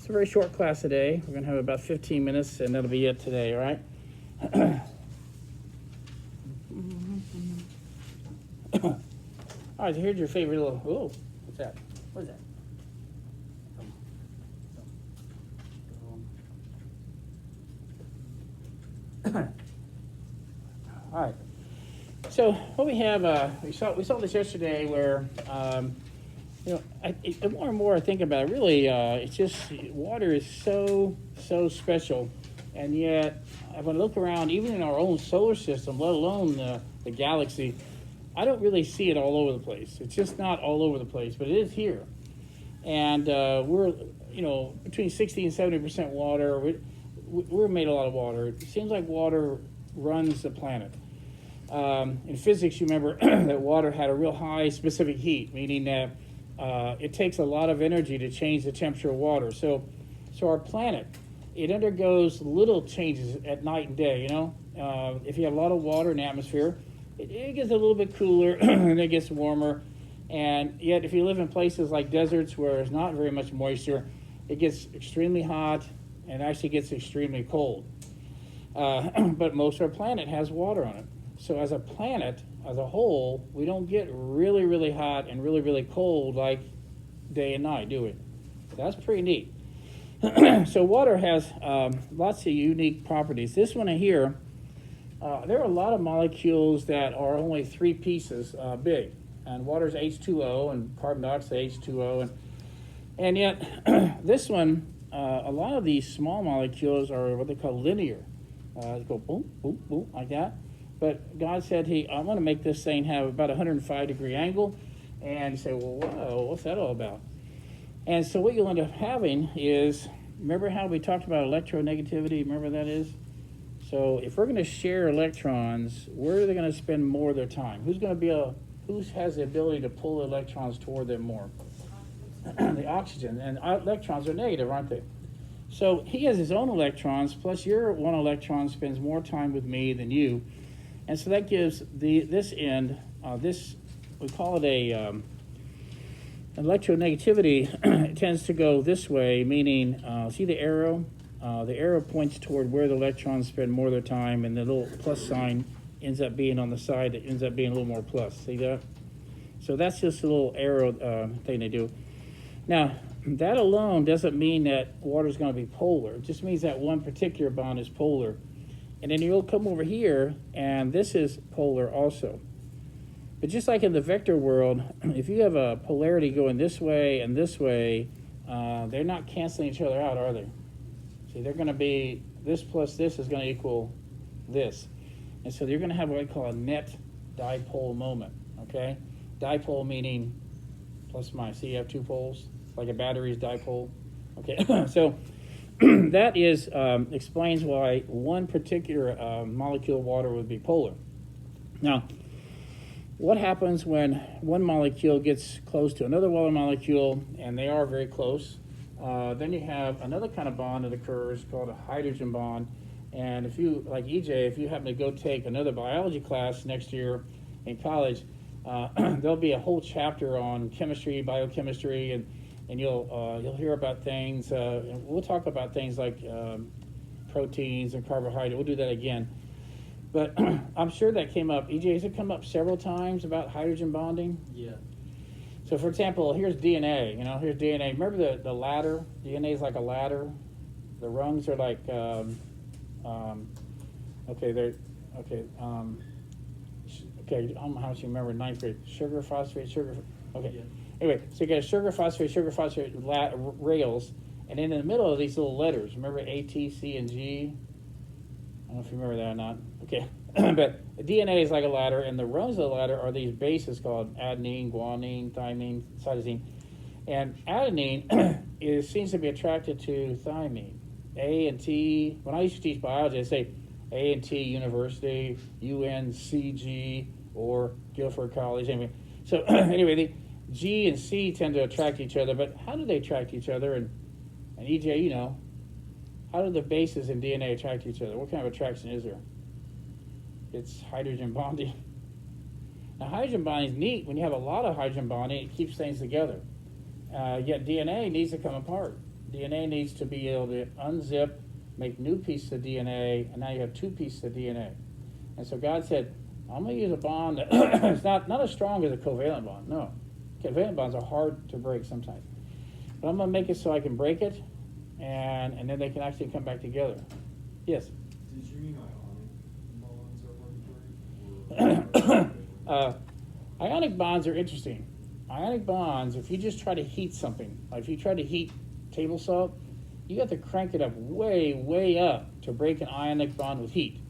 It's a very short class today. We're going to have about 15 minutes, and that'll be it today, all right? All right, so here's your favorite little, oh, what's that? What is that? All right. So what we have, we saw this yesterday, where the more and more I think about it, really, it's just water is so special, and yet when I look around, even in our own solar system, let alone the galaxy, I don't really see it all over the place. It's just not all over the place, but it is here, and we're between 60 and 70% water. We're made a lot of water. It seems like water runs the planet. In physics, you remember that water had a real high specific heat, meaning that it takes a lot of energy to change the temperature of water. So our planet, it undergoes little changes at night and day. If you have a lot of water in the atmosphere, it gets a little bit cooler and it gets warmer. And yet, if you live in places like deserts where there's not very much moisture, it gets extremely hot and actually gets extremely cold. But most of our planet has water on it. So as a planet, as a whole, we don't get really, really hot and really, really cold like day and night, do we? That's pretty neat. So water has lots of unique properties. This one here, there are a lot of molecules that are only 3 pieces big. And water is H2O and carbon dioxide H2O. And yet, this one, a lot of these small molecules are what they call linear. They go boom, boom, boom, like that. But God said, I want to make this thing have about a 105-degree angle. And you say, well, whoa, what's that all about? And so what you'll end up having is, remember how we talked about electronegativity? Remember what that is? So if we're going to share electrons, where are they going to spend more of their time? Who has the ability to pull the electrons toward them more? The oxygen. And electrons are negative, aren't they? So he has his own electrons, plus your one electron spends more time with me than you. And so that gives this end, we call it a electronegativity. It tends to go this way, meaning, see the arrow? The arrow points toward where the electrons spend more of their time, and the little plus sign ends up being on the side that ends up being a little more plus. See that? So that's just a little arrow thing they do. Now, that alone doesn't mean that water is going to be polar. It just means that one particular bond is polar. And then you'll come over here, and this is polar also. But just like in the vector world, if you have a polarity going this way and this way, they're not canceling each other out, are they? See, they're going to be, this plus this is going to equal this. And so you're going to have what I call a net dipole moment, okay? Dipole meaning plus minus. See, you have 2 poles, like a battery's dipole. Okay, so that is explains why one particular molecule of water would be polar. Now, what happens when one molecule gets close to another water molecule, and they are very close? Then you have another kind of bond that occurs called a hydrogen bond. And if you, like EJ, if you happen to go take another biology class next year in college, there'll be a whole chapter on chemistry, biochemistry, and you'll hear about things. And we'll talk about things like proteins and carbohydrates. We'll do that again. But I'm sure that came up. EJ, has it come up several times about hydrogen bonding? Yeah. So, for example, here's DNA. Here's DNA. Remember the ladder? DNA is like a ladder. The rungs are like, okay, I don't know how much you remember in 9th grade. Sugar, phosphate, sugar. Okay. Yeah. Anyway, so you got a sugar, phosphate rails, and then in the middle of these little letters, remember A, T, C, and G? I don't know if you remember that or not. Okay. But DNA is like a ladder, and the rungs of the ladder are these bases called adenine, guanine, thymine, cytosine. And adenine seems to be attracted to thymine. A and T, when I used to teach biology, I'd say A and T University, UNCG, or Guilford College. Anyway, so anyway, the G and C tend to attract each other, but how do they attract each other? And EJ, how do the bases in DNA attract each other? What kind of attraction is there? It's hydrogen bonding. Now, hydrogen bonding is neat. When you have a lot of hydrogen bonding, it keeps things together. Yet DNA needs to come apart. DNA needs to be able to unzip, make new pieces of DNA, and now you have two pieces of DNA. And so God said, I'm going to use a bond that is not as strong as a covalent bond. No. Covalent bonds are hard to break sometimes. But I'm going to make it so I can break it, and then they can actually come back together. Yes? Did you mean ionic bonds are hard to break? Ionic bonds are interesting. Ionic bonds, if you just try to heat something, like if you try to heat table salt, you have to crank it up way, way up to break an ionic bond with heat.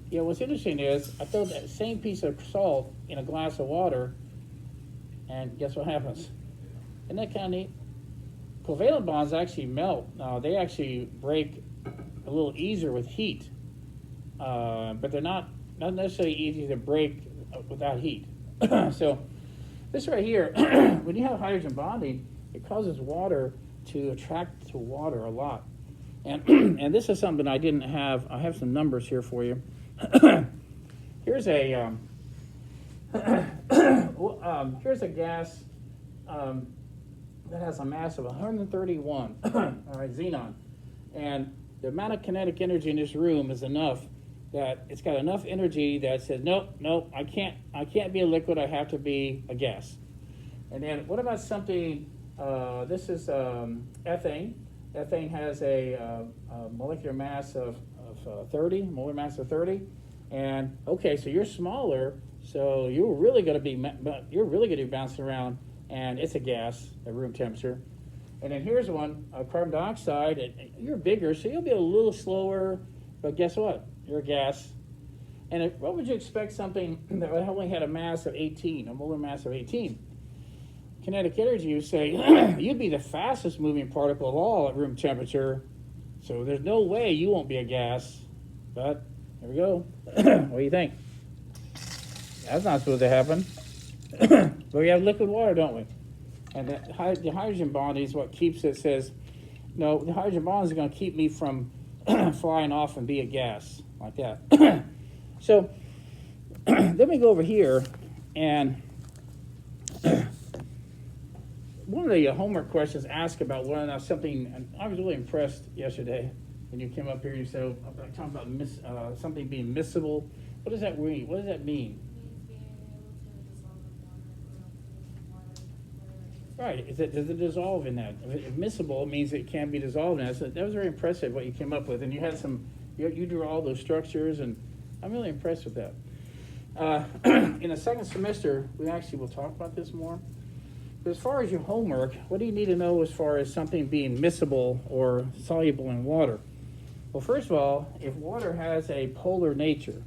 You know, what's interesting is I throw that same piece of salt in a glass of water, and guess what happens? Isn't that kind of neat? Covalent bonds actually melt. They actually break a little easier with heat, but they're not necessarily easy to break without heat. So this right here, when you have hydrogen bonding, it causes water to attract to water a lot. And and this is something I didn't have. I have some numbers here for you. Here's a here's a gas that has a mass of 131, all right, xenon, and the amount of kinetic energy in this room is enough that it's got enough energy that says nope, I can't be a liquid. I have to be a gas. And then what about something? This is ethane. Ethane has a molecular mass of 30, molar mass of 30. And okay, so you're smaller, so you're really going to be bouncing around, and it's a gas at room temperature. And then here's one, carbon dioxide. And you're bigger, so you'll be a little slower, but guess what? You're a gas. And what would you expect something that only had a mass of 18, a molar mass of 18? Kinetic energy, you say, you'd be the fastest moving particle of all at room temperature, so there's no way you won't be a gas. But here we go. What do you think? That's not supposed to happen. But we have liquid water, don't we? And the hydrogen bond is what keeps it. Says, no, the hydrogen bond is going to keep me from flying off and be a gas like that. So let me go over here, and one of the homework questions asked about whether or not something, and I was really impressed yesterday when you came up here and you said, talking about something being miscible. What does that mean? What does that mean? Right. Does it dissolve in that? If miscible means it can be dissolved in that. So that was very impressive what you came up with. And you had you drew all those structures, and I'm really impressed with that. In the second semester, we actually will talk about this more. But as far as your homework, what do you need to know as far as something being miscible or soluble in water? Well, first of all, if water has a polar nature,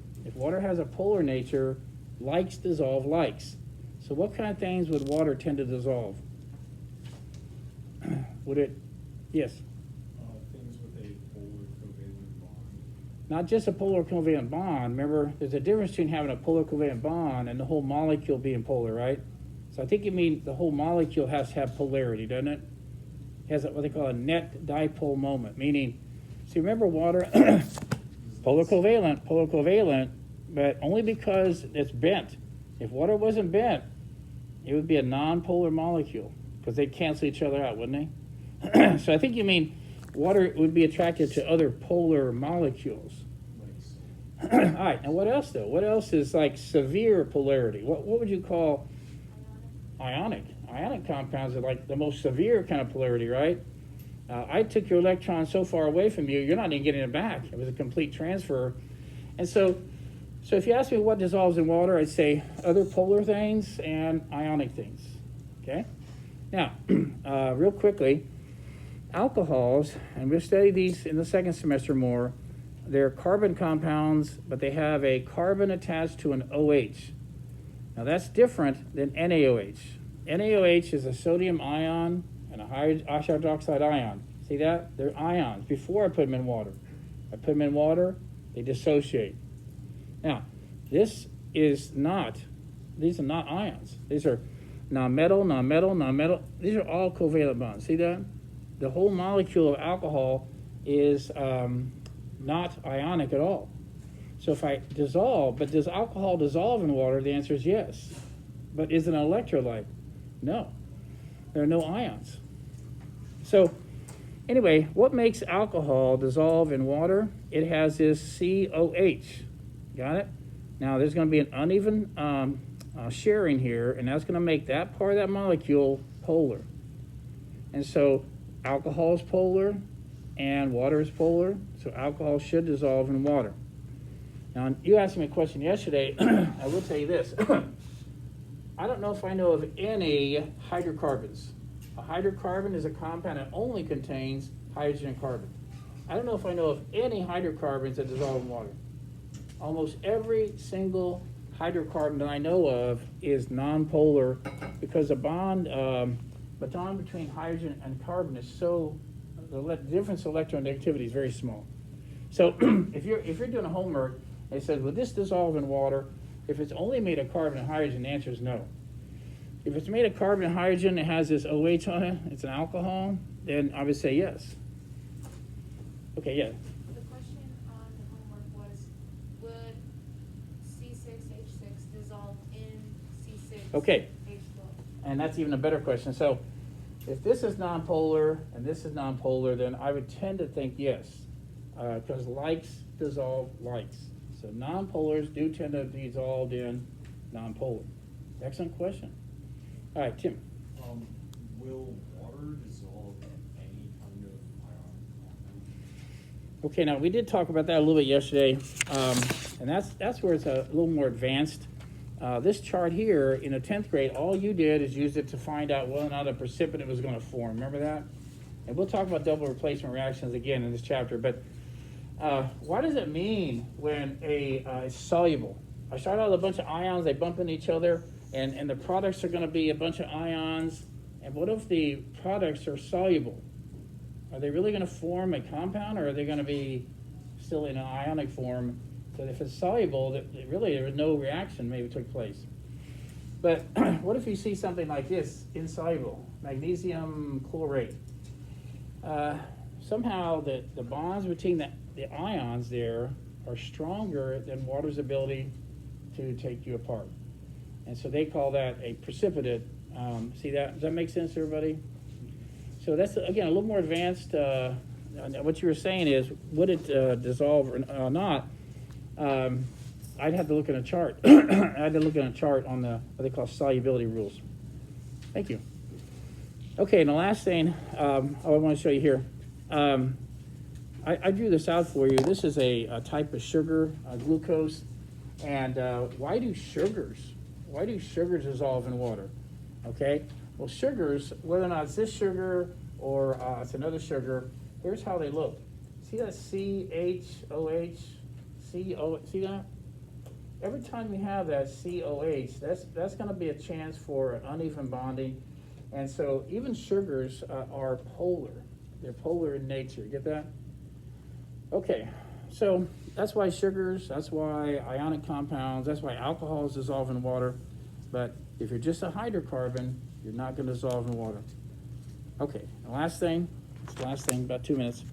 likes dissolve likes. So what kind of things would water tend to dissolve? Would it? Yes. Things with a polar covalent bond. Not just a polar covalent bond. Remember, there's a difference between having a polar covalent bond and the whole molecule being polar, right? So I think you mean the whole molecule has to have polarity, doesn't it? It has what they call a net dipole moment, meaning, see, remember water, polar covalent, but only because it's bent. If water wasn't bent, it would be a non-polar molecule, because they'd cancel each other out, wouldn't they? So I think you mean water would be attracted to other polar molecules. All right, now what else, though? What else is like severe polarity? What would you call ionic? Ionic compounds are like the most severe kind of polarity, right? I took your electron so far away from you, you're not even getting it back. It was a complete transfer. And so if you ask me what dissolves in water, I'd say other polar things and ionic things, okay? Now, real quickly, alcohols, and we'll study these in the second semester more, they're carbon compounds, but they have a carbon attached to an OH. Now that's different than NaOH. NaOH is a sodium ion and a hydroxide ion. See that? They're ions. Before I put them in water. I put them in water, they dissociate. Now, these are not ions. These are non-metal. These are all covalent bonds. See that? The whole molecule of alcohol is not ionic at all. So if I dissolve, but does alcohol dissolve in water? The answer is yes. But is it an electrolyte? No. There are no ions. So Anyway, what makes alcohol dissolve in water? It has this COH. Got it? Now, there's going to be an uneven sharing here, and that's going to make that part of that molecule polar. And so alcohol is polar, and water is polar, so alcohol should dissolve in water. Now, you asked me a question yesterday. I will tell you this. I don't know if I know of any hydrocarbons. A hydrocarbon is a compound that only contains hydrogen and carbon. I don't know if I know of any hydrocarbons that dissolve in water. Almost every single hydrocarbon that I know of is nonpolar because the bond between hydrogen and carbon is so, the difference in electronegativity is very small. So if you're doing a homework and it says, will this dissolve in water? If it's only made of carbon and hydrogen, the answer is no. If it's made of carbon and hydrogen, it has this OH on it, it's an alcohol, then I would say yes. Okay, yeah. The question on the homework was, would C6H6 dissolve in C6H12? Okay. And that's even a better question. So if this is nonpolar and this is nonpolar, then I would tend to think yes, because likes dissolve likes. So nonpolars do tend to dissolve in nonpolar. Excellent question. All right, Tim. Will water dissolve in any kind of ionic compound? Okay, now we did talk about that a little bit yesterday, and that's where it's a little more advanced. This chart here in the 10th grade, all you did is use it to find out whether or not a precipitate was going to form. Remember that? And we'll talk about double replacement reactions again in this chapter. But what does it mean when it's soluble? I start out with a bunch of ions, they bump into each other, and the products are going to be a bunch of ions. And what if the products are soluble? Are they really going to form a compound, or are they going to be still in an ionic form? So if it's soluble, really there was no reaction maybe took place. But what if you see something like this, insoluble, magnesium chlorate? Somehow the bonds between the ions there are stronger than water's ability to take you apart. And so they call that a precipitate. See that? Does that make sense to everybody? So that's, again, a little more advanced. What you were saying is, would it dissolve or not? I'd have to look at a chart. I had to look at a chart on what they call solubility rules. Thank you. Okay, and the last thing I want to show you here. I drew this out for you. This is a type of sugar, glucose. And why do sugars dissolve in water? Okay, well, sugars, whether or not it's this sugar or it's another sugar, here's how they look. See that CHOH? See that? Every time you have that COH, that's going to be a chance for uneven bonding. And so even sugars are polar. They're polar in nature. Get that? Okay, so that's why sugars, that's why ionic compounds, that's why alcohols dissolve in water. But if you're just a hydrocarbon, you're not going to dissolve in water. Okay, the last thing, about 2 minutes.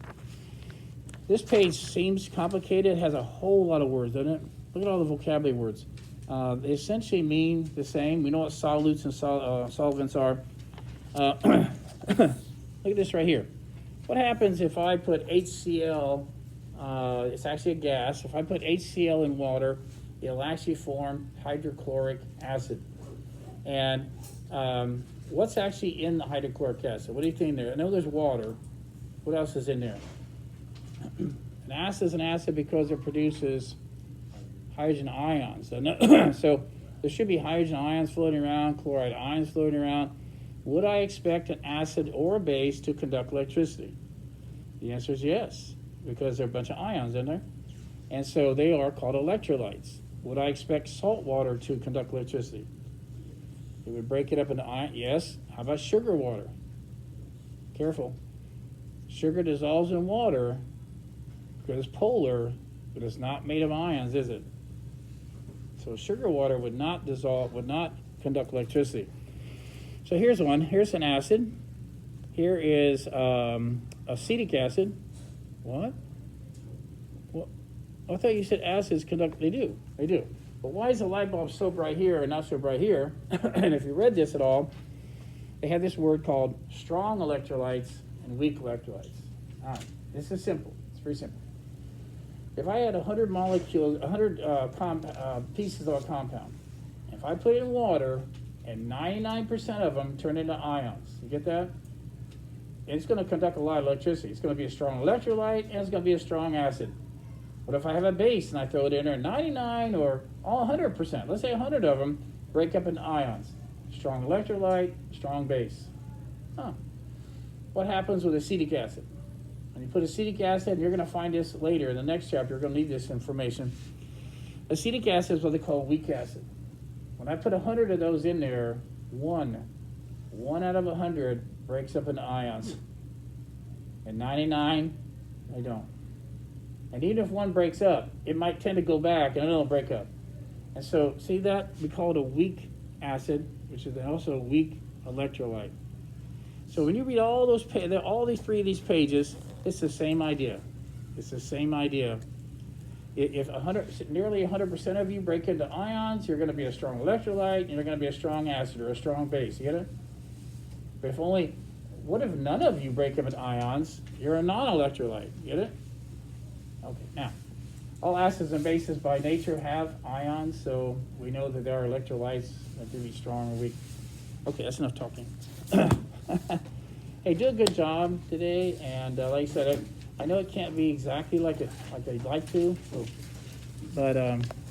This page seems complicated. It has a whole lot of words, doesn't it? Look at all the vocabulary words. They essentially mean the same. We know what solutes and solvents are. Look at this right here. What happens if I put HCl, it's actually a gas, if I put HCl in water, it'll actually form hydrochloric acid. And what's actually in the hydrochloric acid? What do you think there? I know there's water. What else is in there? An acid is an acid because it produces hydrogen ions. So there should be hydrogen ions floating around, chloride ions floating around. Would I expect an acid or a base to conduct electricity? The answer is yes, because there are a bunch of ions in there. And so they are called electrolytes. Would I expect salt water to conduct electricity? It would break it up into ion. Yes. How about sugar water? Careful. Sugar dissolves in water because it's polar, but it's not made of ions, is it? So sugar water would not dissolve, would not conduct electricity. So here's one. Here's an acid. Here is acetic acid. What? Well, I thought you said acids conduct. They do. They do. But why is the light bulb so bright here and not so bright here? And if you read this at all, they have this word called strong electrolytes and weak electrolytes. All right, this is simple. It's very simple. If I had 100 molecules, 100 pieces of a compound, if I put it in water and 99% of them turn into ions, you get that? It's going to conduct a lot of electricity. It's going to be a strong electrolyte and it's going to be a strong acid. But if I have a base and I throw it in there, 99 or all 100%, let's say 100 of them break up into ions. Strong electrolyte, strong base. What happens with acetic acid? When you put acetic acid, you're going to find this later in the next chapter. You're going to need this information. Acetic acid is what they call weak acid. When I put 100 of those in there, one out of 100 breaks up into ions. And 99, they don't. And even if one breaks up, it might tend to go back and it'll break up. And so, see that? We call it a weak acid, which is also a weak electrolyte. So when you read all those, all these three of these pages, it's the same idea. It's the same idea. If nearly 100% of you break into ions, you're going to be a strong electrolyte, and you're going to be a strong acid or a strong base. You get it? But what if none of you break up into ions? You're a non-electrolyte. You get it? Okay. Now, all acids and bases by nature have ions, so we know that there are electrolytes that can be strong or weak. Okay, that's enough talking. Hey, do a good job today, and like I said, I know it can't be exactly like they'd like to, but